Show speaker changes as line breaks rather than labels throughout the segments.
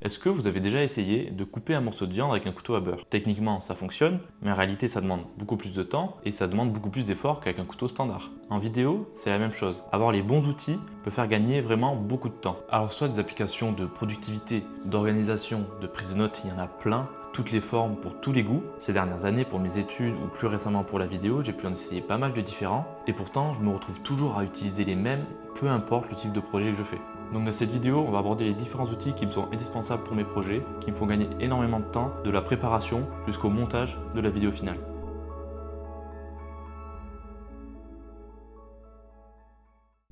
Est-ce que vous avez déjà essayé de couper un morceau de viande avec un couteau à beurre? Techniquement, ça fonctionne, mais en réalité, ça demande beaucoup plus de temps et ça demande beaucoup plus d'efforts qu'avec un couteau standard. En vidéo, c'est la même chose. Avoir les bons outils peut faire gagner vraiment beaucoup de temps. Alors soit des applications de productivité, d'organisation, de prise de notes, il y en a plein, toutes les formes pour tous les goûts. Ces dernières années, pour mes études ou plus récemment pour la vidéo, j'ai pu en essayer pas mal de différents et pourtant, je me retrouve toujours à utiliser les mêmes, peu importe le type de projet que je fais. Donc dans cette vidéo, on va aborder les différents outils qui me sont indispensables pour mes projets, qui me font gagner énormément de temps, de la préparation jusqu'au montage de la vidéo finale.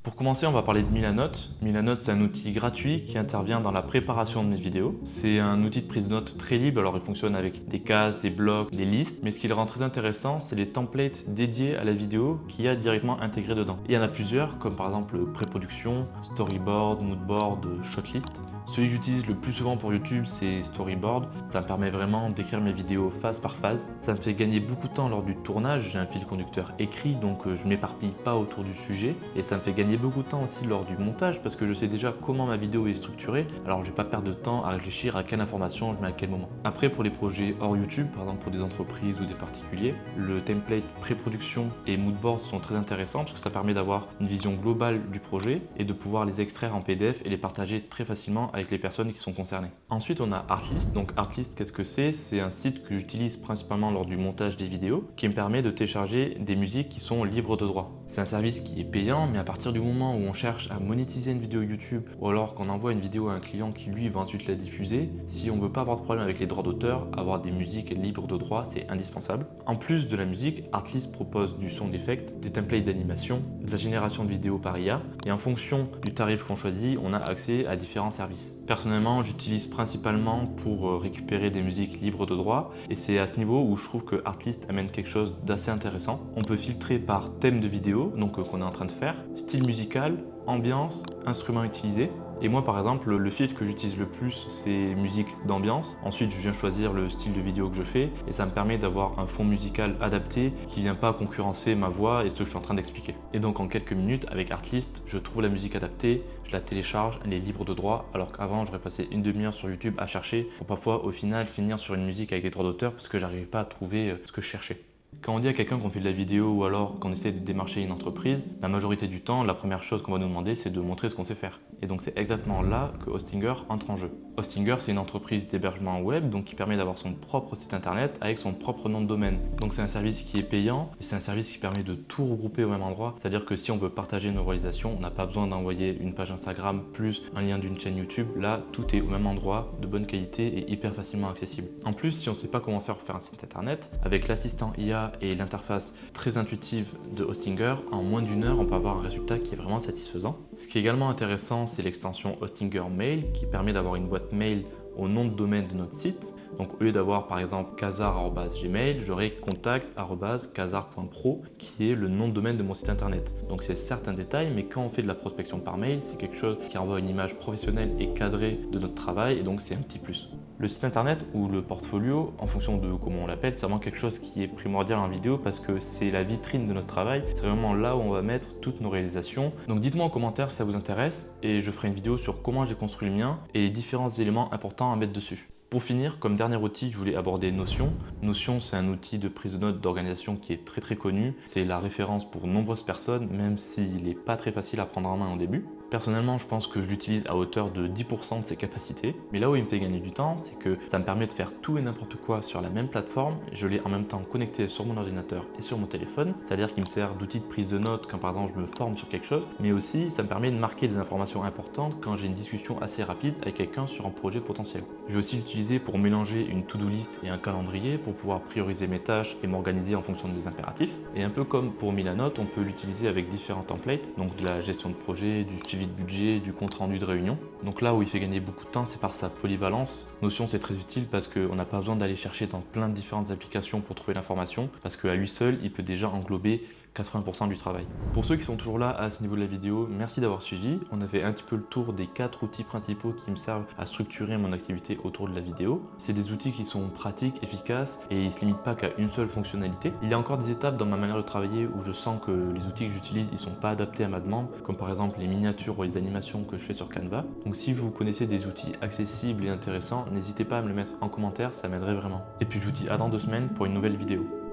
Pour commencer, on va parler de Milanote. Milanote, c'est un outil gratuit qui intervient dans la préparation de mes vidéos. C'est un outil de prise de notes très libre, alors il fonctionne avec des cases, des blocs, des listes, mais ce qui le rend très intéressant, c'est les templates dédiés à la vidéo qu'il y a directement intégrés dedans. Il y en a plusieurs, comme par exemple pré-production, storyboard, moodboard, shotlist. Celui que j'utilise le plus souvent pour YouTube, c'est Storyboard. Ça me permet vraiment d'écrire mes vidéos phase par phase. Ça me fait gagner beaucoup de temps lors du tournage. J'ai un fil conducteur écrit, donc je ne m'éparpille pas autour du sujet. Et ça me fait gagner beaucoup de temps aussi lors du montage parce que je sais déjà comment ma vidéo est structurée. Alors je ne vais pas perdre de temps à réfléchir à quelle information je mets à quel moment. Après, pour les projets hors YouTube, par exemple pour des entreprises ou des particuliers, le template pré-production et moodboard sont très intéressants parce que ça permet d'avoir une vision globale du projet et de pouvoir les extraire en PDF et les partager très facilement avec les personnes qui sont concernées. Ensuite, on a Artlist. Donc Artlist, qu'est-ce que c'est? C'est un site que j'utilise principalement lors du montage des vidéos qui me permet de télécharger des musiques qui sont libres de droit. C'est un service qui est payant, mais à partir du moment où on cherche à monétiser une vidéo YouTube ou alors qu'on envoie une vidéo à un client qui lui va ensuite la diffuser, si on veut pas avoir de problème avec les droits d'auteur, avoir des musiques libres de droit, c'est indispensable. En plus de la musique, Artlist propose du sound effect, des templates d'animation, de la génération de vidéos par IA et en fonction du tarif qu'on choisit, on a accès à différents services. Personnellement, j'utilise principalement pour récupérer des musiques libres de droit et c'est à ce niveau où je trouve que Artlist amène quelque chose d'assez intéressant. On peut filtrer par thème de vidéo, donc qu'on est en train de faire, style musical, ambiance, instruments utilisés. Et moi par exemple, le filtre que j'utilise le plus, c'est musique d'ambiance. Ensuite, je viens choisir le style de vidéo que je fais et ça me permet d'avoir un fond musical adapté qui vient pas concurrencer ma voix et ce que je suis en train d'expliquer. Et donc en quelques minutes, avec Artlist, je trouve la musique adaptée, je la télécharge, elle est libre de droit, alors qu'avant, j'aurais passé une demi-heure sur YouTube à chercher pour parfois au final finir sur une musique avec des droits d'auteur parce que j'arrivais pas à trouver ce que je cherchais. Quand on dit à quelqu'un qu'on fait de la vidéo ou alors qu'on essaie de démarcher une entreprise, la majorité du temps, la première chose qu'on va nous demander, c'est de montrer ce qu'on sait faire. Et donc c'est exactement là que Hostinger entre en jeu. Hostinger, c'est une entreprise d'hébergement web donc qui permet d'avoir son propre site internet avec son propre nom de domaine. Donc c'est un service qui est payant et c'est un service qui permet de tout regrouper au même endroit. C'est-à-dire que si on veut partager nos réalisations, on n'a pas besoin d'envoyer une page Instagram plus un lien d'une chaîne YouTube. Là, tout est au même endroit, de bonne qualité et hyper facilement accessible. En plus, si on ne sait pas comment faire pour faire un site internet, avec l'assistant IA et l'interface très intuitive de Hostinger, en moins d'une heure, on peut avoir un résultat qui est vraiment satisfaisant. Ce qui est également intéressant, c'est l'extension Hostinger Mail qui permet d'avoir une boîte mail au nom de domaine de notre site. Donc au lieu d'avoir par exemple kazar@gmail, j'aurai contact@kazar.pro qui est le nom de domaine de mon site internet. Donc c'est certes un détail, mais quand on fait de la prospection par mail, c'est quelque chose qui envoie une image professionnelle et cadrée de notre travail et donc c'est un petit plus. Le site internet ou le portfolio, en fonction de comment on l'appelle, c'est vraiment quelque chose qui est primordial en vidéo parce que c'est la vitrine de notre travail. C'est vraiment là où on va mettre toutes nos réalisations. Donc dites-moi en commentaire si ça vous intéresse et je ferai une vidéo sur comment j'ai construit le mien et les différents éléments importants à mettre dessus. Pour finir, comme dernier outil, je voulais aborder Notion. Notion, c'est un outil de prise de notes d'organisation qui est très connu. C'est la référence pour nombreuses personnes, même s'il n'est pas très facile à prendre en main au début. Personnellement, je pense que je l'utilise à hauteur de 10% de ses capacités. Mais là où il me fait gagner du temps, c'est que ça me permet de faire tout et n'importe quoi sur la même plateforme. Je l'ai en même temps connecté sur mon ordinateur et sur mon téléphone. C'est-à-dire qu'il me sert d'outil de prise de notes quand par exemple je me forme sur quelque chose. Mais aussi, ça me permet de marquer des informations importantes quand j'ai une discussion assez rapide avec quelqu'un sur un projet potentiel. Je vais aussi l'utiliser pour mélanger une to-do list et un calendrier pour pouvoir prioriser mes tâches et m'organiser en fonction des impératifs. Et un peu comme pour Milanote, on peut l'utiliser avec différents templates, donc de la gestion de projet, du suivi de budget, du compte rendu de réunion. Donc là où il fait gagner beaucoup de temps, c'est par sa polyvalence. Notion, c'est très utile parce qu'on n'a pas besoin d'aller chercher dans plein de différentes applications pour trouver l'information, parce qu'à lui seul, il peut déjà englober 80% du travail. Pour ceux qui sont toujours là à ce niveau de la vidéo, merci d'avoir suivi. On avait un petit peu le tour des 4 outils principaux qui me servent à structurer mon activité autour de la vidéo. C'est des outils qui sont pratiques, efficaces et ils ne se limitent pas qu'à une seule fonctionnalité. Il y a encore des étapes dans ma manière de travailler où je sens que les outils que j'utilise ils sont pas adaptés à ma demande, comme par exemple les miniatures ou les animations que je fais sur Canva. Donc si vous connaissez des outils accessibles et intéressants, n'hésitez pas à me le mettre en commentaire, ça m'aiderait vraiment. Et puis je vous dis à dans 2 semaines pour une nouvelle vidéo.